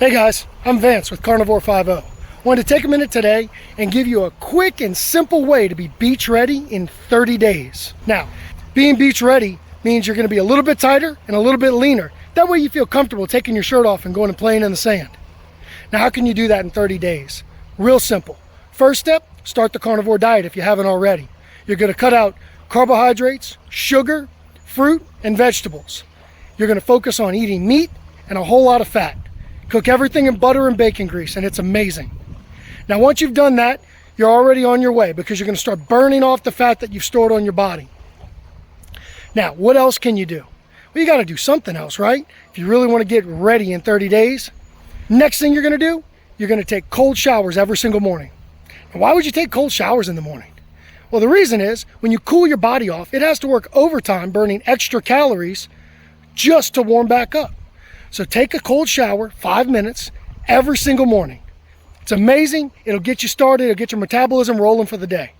Hey guys, I'm Vance with Carnivore 50. Wanted to take a minute today and give you a quick and simple way to be beach ready in 30 days. Now, being beach ready means you're going to be a little bit tighter and a little bit leaner. That way you feel comfortable taking your shirt off and going and playing in the sand. Now, how can you do that in 30 days? Real simple. First step, start the carnivore diet if you haven't already. You're going to cut out carbohydrates, sugar, fruit, and vegetables. You're going to focus on eating meat and a whole lot of fat. Cook everything in butter and bacon grease, and it's amazing. Now, once you've done that, you're already on your way because you're going to start burning off the fat that you've stored on your body. Now, what else can you do? Well, you got to do something else, right? If you really want to get ready in 30 days, next thing you're going to do, you're going to take cold showers every single morning. Now, why would you take cold showers in the morning? Well, the reason is when you cool your body off, it has to work overtime burning extra calories just to warm back up. So take a cold shower, 5 minutes, every single morning. It's amazing. It'll get you started. It'll get your metabolism rolling for the day.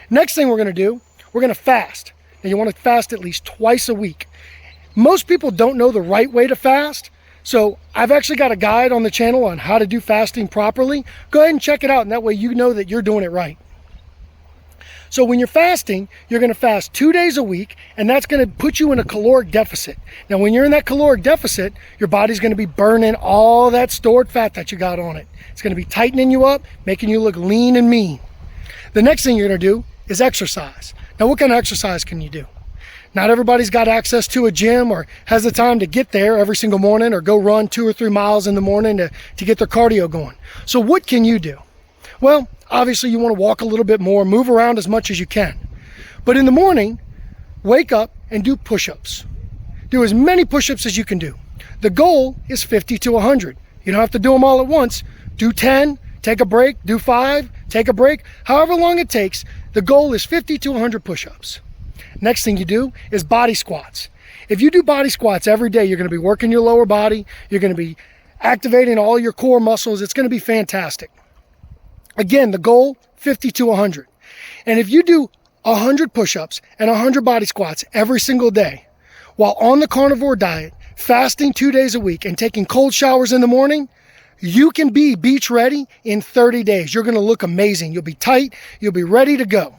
Next thing we're going to do, we're going to fast. And you want to fast at least twice a week. Most people don't know the right way to fast. So I've actually got a guide on the channel on how to do fasting properly. Go ahead and check it out, and that way you know that you're doing it right. So when you're fasting, you're going to fast 2 days a week, and that's going to put you in a caloric deficit. Now, when you're in that caloric deficit, your body's going to be burning all that stored fat that you got on it. It's going to be tightening you up, making you look lean and mean. The next thing you're going to do is exercise. Now, what kind of exercise can you do? Not everybody's got access to a gym or has the time to get there every single morning or go run 2 or 3 miles in the morning to get their cardio going. So what can you do? Well, obviously you want to walk a little bit more, move around as much as you can. But in the morning, wake up and do push-ups. Do as many push-ups as you can do. The goal is 50 to 100. You don't have to do them all at once. Do 10, take a break, do 5, take a break. However long it takes, the goal is 50 to 100 push-ups. Next thing you do is body squats. If you do body squats every day, you're going to be working your lower body. You're going to be activating all your core muscles. It's going to be fantastic. Again, the goal, 50 to 100. And if you do 100 push-ups and 100 body squats every single day, while on the carnivore diet, fasting 2 days a week, and taking cold showers in the morning, you can be beach ready in 30 days. You're going to look amazing. You'll be tight. You'll be ready to go.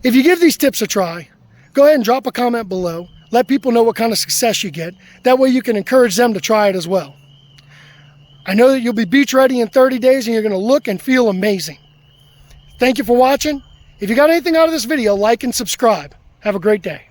If you give these tips a try, go ahead and drop a comment below. Let people know what kind of success you get. That way you can encourage them to try it as well. I know that you'll be beach ready in 30 days and you're going to look and feel amazing. Thank you for watching. If you got anything out of this video, like and subscribe. Have a great day.